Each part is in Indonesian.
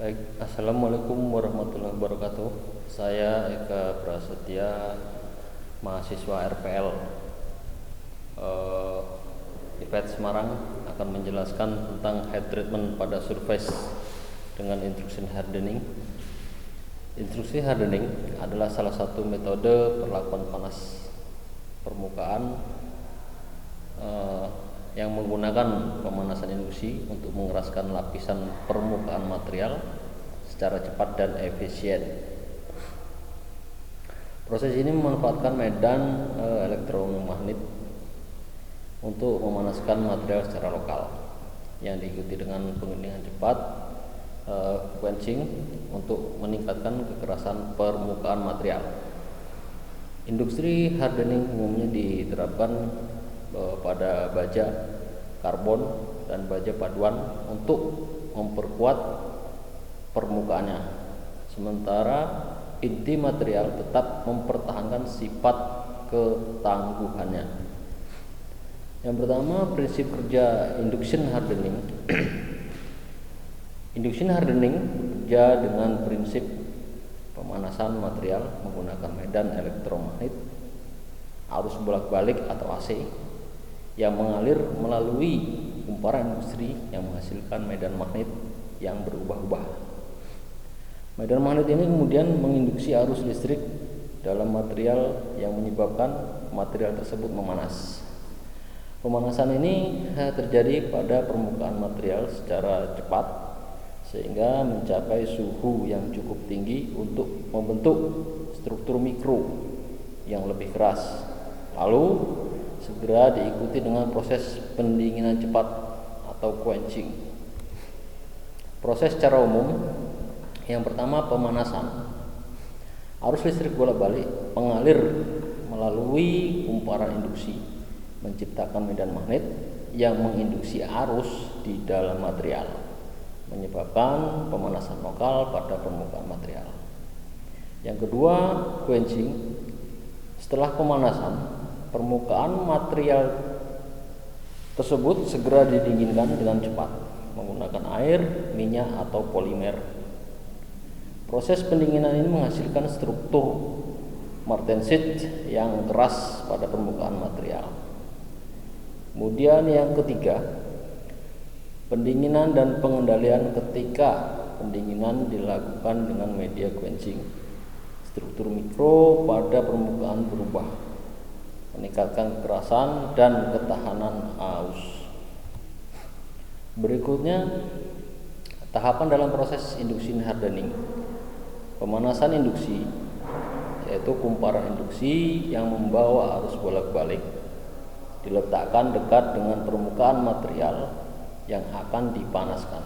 Baik, Assalamualaikum warahmatullahi wabarakatuh. Saya Eka Prasetya, mahasiswa RPL IPET Semarang, akan menjelaskan tentang heat treatment pada surface dengan instruction hardening. Instruksi hardening adalah salah satu metode perlakuan panas permukaan yang menggunakan pemanasan induksi untuk mengeraskan lapisan permukaan material secara cepat dan efisien. Proses ini memanfaatkan medan elektromagnet untuk memanaskan material secara lokal, yang diikuti dengan penggilingan cepat, quenching, untuk meningkatkan kekerasan permukaan material. Industri hardening umumnya diterapkan pada baja karbon dan baja paduan untuk memperkuat permukaannya, sementara inti material tetap mempertahankan sifat ketangguhannya. Yang pertama, prinsip kerja induction hardening. Induction hardening bekerja dengan prinsip pemanasan material menggunakan medan elektromagnet arus bolak-balik atau AC yang mengalir melalui kumparan industri yang menghasilkan medan magnet yang berubah-ubah. Medan magnet ini kemudian menginduksi arus listrik dalam material yang menyebabkan material tersebut memanas. Pemanasan ini terjadi pada permukaan material secara cepat sehingga mencapai suhu yang cukup tinggi untuk membentuk struktur mikro yang lebih keras. Lalu segera diikuti dengan proses pendinginan cepat atau quenching. Proses secara umum, yang pertama pemanasan. Arus listrik bolak-balik mengalir melalui kumparan induksi, menciptakan medan magnet yang menginduksi arus di dalam material, menyebabkan pemanasan lokal pada permukaan material. Yang kedua, quenching. Setelah pemanasan, permukaan material tersebut segera didinginkan dengan cepat menggunakan air, minyak, atau polimer. Proses pendinginan ini menghasilkan struktur martensite yang keras pada permukaan material. Kemudian yang ketiga, pendinginan dan pengendalian. Ketika pendinginan dilakukan dengan media quenching, struktur mikro pada permukaan berubah, meningkatkan kekerasan dan ketahanan aus. Berikutnya, tahapan dalam proses induction hardening. Pemanasan induksi, yaitu kumparan induksi yang membawa arus bolak-balik, diletakkan dekat dengan permukaan material yang akan dipanaskan.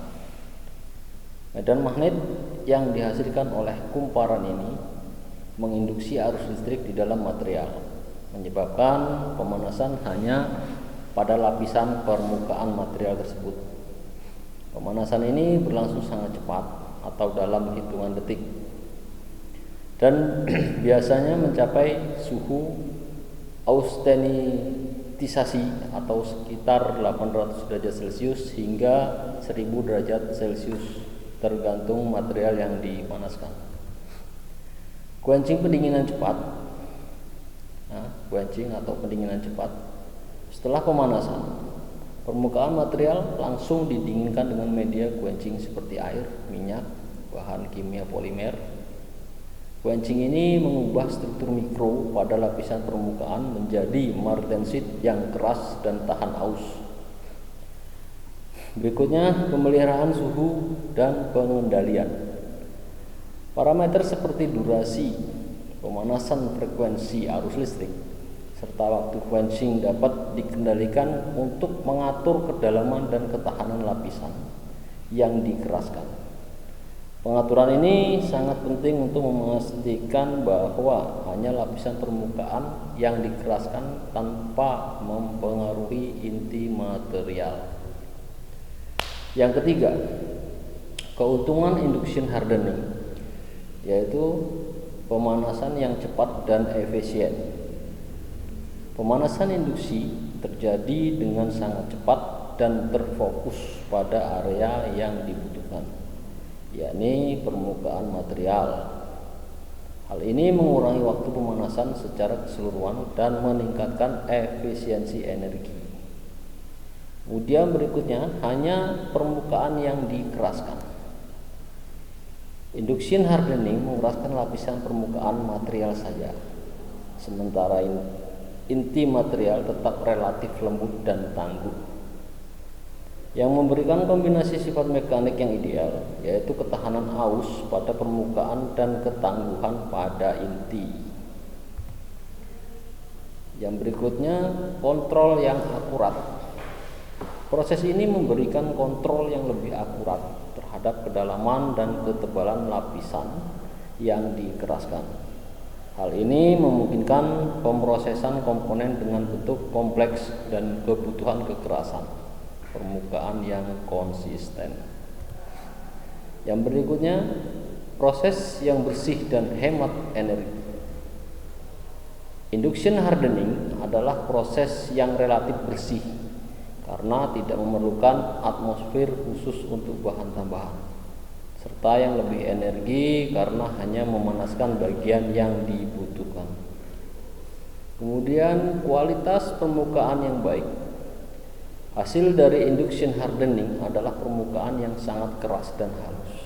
Medan magnet yang dihasilkan oleh kumparan ini menginduksi arus listrik di dalam material, menyebabkan pemanasan hanya pada lapisan permukaan material tersebut. Pemanasan ini berlangsung sangat cepat atau dalam hitungan detik, dan biasanya mencapai suhu austenitisasi atau sekitar 800 derajat Celcius hingga 1000 derajat Celcius, tergantung material yang dipanaskan. Quenching pendinginan cepat. Quenching atau pendinginan cepat. Setelah pemanasan, permukaan material langsung didinginkan dengan media quenching seperti air, minyak, bahan kimia polimer. Quenching ini mengubah struktur mikro pada lapisan permukaan menjadi martensite yang keras dan tahan aus. Berikutnya, pemeliharaan suhu dan pengendalian. Parameter seperti durasi, pemanasan, frekuensi arus listrik, serta waktu quenching dapat dikendalikan untuk mengatur kedalaman dan ketahanan lapisan yang dikeraskan. Pengaturan ini sangat penting untuk memastikan bahwa hanya lapisan permukaan yang dikeraskan tanpa mempengaruhi inti material. Yang ketiga, keuntungan induction hardening, yaitu pemanasan yang cepat dan efisien. Pemanasan induksi terjadi dengan sangat cepat dan terfokus pada area yang dibutuhkan. yakni permukaan material. Hal ini mengurangi waktu pemanasan secara keseluruhan dan meningkatkan efisiensi energi. Kemudian berikutnya hanya permukaan yang dikeraskan. Induction hardening mengeraskan lapisan permukaan material saja, sementara inti material tetap relatif lembut dan tangguh, yang memberikan kombinasi sifat mekanik yang ideal, yaitu ketahanan aus pada permukaan dan ketangguhan pada inti. Yang berikutnya, kontrol yang akurat. Proses ini memberikan kontrol yang lebih akurat terhadap kedalaman dan ketebalan lapisan yang dikeraskan. Hal ini memungkinkan pemrosesan komponen dengan bentuk kompleks dan kebutuhan kekerasan permukaan yang konsisten. Yang berikutnya, proses yang bersih dan hemat energi. Induction hardening adalah proses yang relatif bersih karena tidak memerlukan atmosfer khusus untuk bahan tambahan, serta yang lebih energi karena hanya memanaskan bagian yang dibutuhkan. Kemudian, kualitas permukaan yang baik. Hasil dari induction hardening adalah permukaan yang sangat keras dan halus,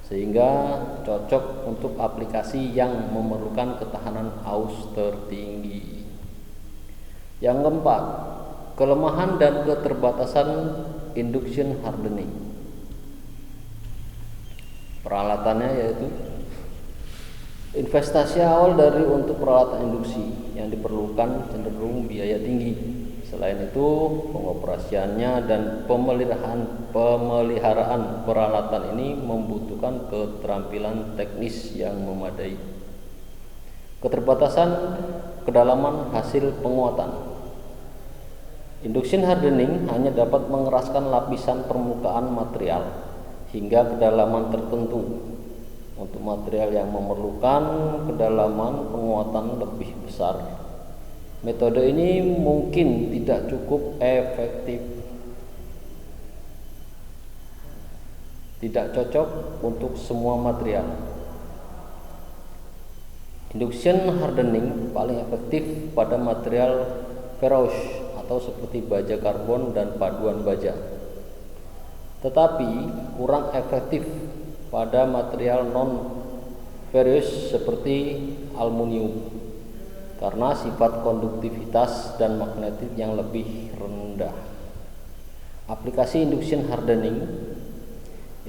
sehingga cocok untuk aplikasi yang memerlukan ketahanan aus tertinggi. Yang keempat, kelemahan dan keterbatasan induction hardening. Peralatannya yaitu investasi awal untuk peralatan induksi yang diperlukan cenderung biaya tinggi. Selain itu, pengoperasiannya dan pemeliharaan peralatan ini membutuhkan keterampilan teknis yang memadai. Keterbatasan kedalaman hasil penguatan. Induction hardening hanya dapat mengeraskan lapisan permukaan material hingga kedalaman tertentu. Untuk material yang memerlukan kedalaman penguatan lebih besar, metode ini mungkin tidak cukup efektif, tidak cocok untuk semua material. Induction hardening paling efektif pada material ferrous atau seperti baja karbon dan paduan baja, tetapi kurang efektif pada material non-ferrous seperti aluminium karena sifat konduktivitas dan magnetik yang lebih rendah. Aplikasi induction hardening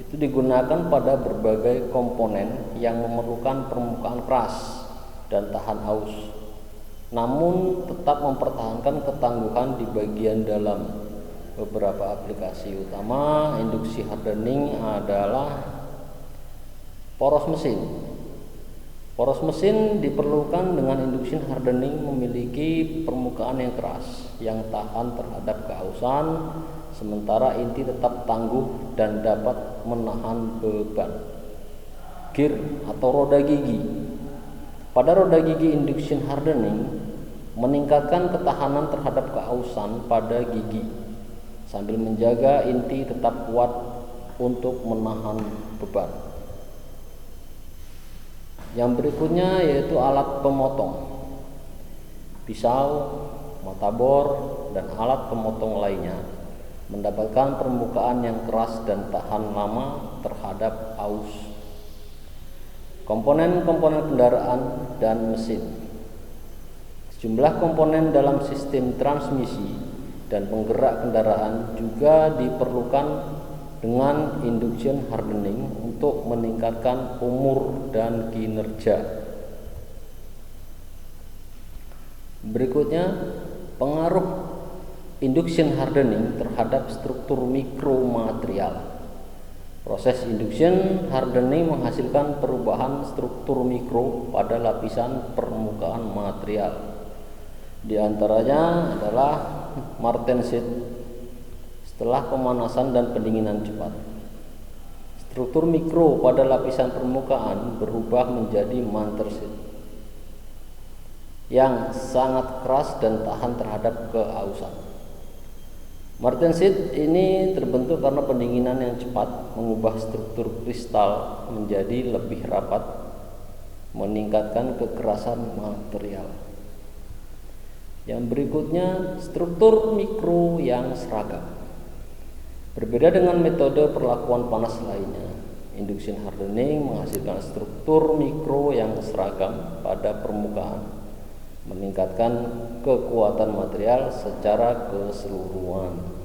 itu digunakan pada berbagai komponen yang memerlukan permukaan keras dan tahan aus, namun tetap mempertahankan ketangguhan di bagian dalam. Beberapa aplikasi utama induksi hardening adalah poros mesin. Poros mesin diperlukan dengan induction hardening memiliki permukaan yang keras yang tahan terhadap keausan, sementara inti tetap tangguh dan dapat menahan beban. Gear atau roda gigi. Pada roda gigi induction hardening meningkatkan ketahanan terhadap keausan pada gigi sambil menjaga inti tetap kuat untuk menahan beban. Yang berikutnya yaitu alat pemotong. Pisau, mata bor, dan alat pemotong lainnya mendapatkan permukaan yang keras dan tahan lama terhadap aus. Komponen-komponen kendaraan dan mesin. Sejumlah komponen dalam sistem transmisi dan penggerak kendaraan juga diperlukan dengan induction hardening untuk meningkatkan umur dan kinerja. Berikutnya, pengaruh induction hardening terhadap struktur mikromaterial. Proses induction hardening menghasilkan perubahan struktur mikro pada lapisan permukaan material. Di antaranya adalah martensit setelah pemanasan dan pendinginan cepat. Struktur mikro pada lapisan permukaan berubah menjadi mantersit yang sangat keras dan tahan terhadap keausan. Martensite ini terbentuk karena pendinginan yang cepat mengubah struktur kristal menjadi lebih rapat, meningkatkan kekerasan material. Yang berikutnya, struktur mikro yang seragam. Berbeda dengan metode perlakuan panas lainnya, induction hardening menghasilkan struktur mikro yang seragam pada permukaan, meningkatkan kekuatan material secara keseluruhan.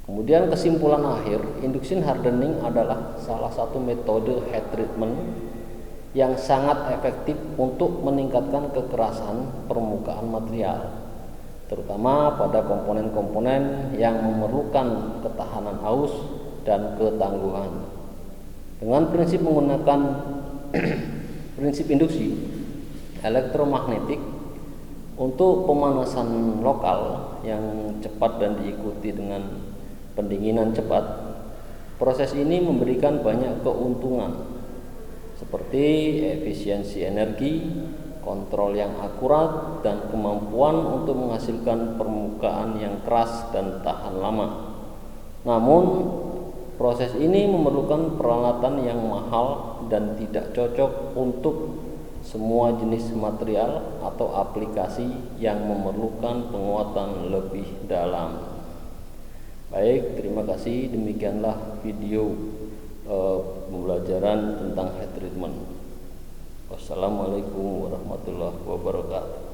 Kemudian kesimpulan akhir, induction hardening adalah salah satu metode heat treatment yang sangat efektif untuk meningkatkan kekerasan permukaan material, terutama pada komponen-komponen yang memerlukan ketahanan aus dan ketangguhan. Dengan prinsip menggunakan prinsip induksi elektromagnetik untuk pemanasan lokal yang cepat dan diikuti dengan pendinginan cepat, proses ini memberikan banyak keuntungan seperti efisiensi energi, kontrol yang akurat, dan kemampuan untuk menghasilkan permukaan yang keras dan tahan lama. Namun, proses ini memerlukan peralatan yang mahal dan tidak cocok untuk semua jenis material atau aplikasi yang memerlukan penguatan lebih dalam. Baik, terima kasih. Demikianlah video pembelajaran tentang heat treatment. Wassalamualaikum warahmatullahi wabarakatuh.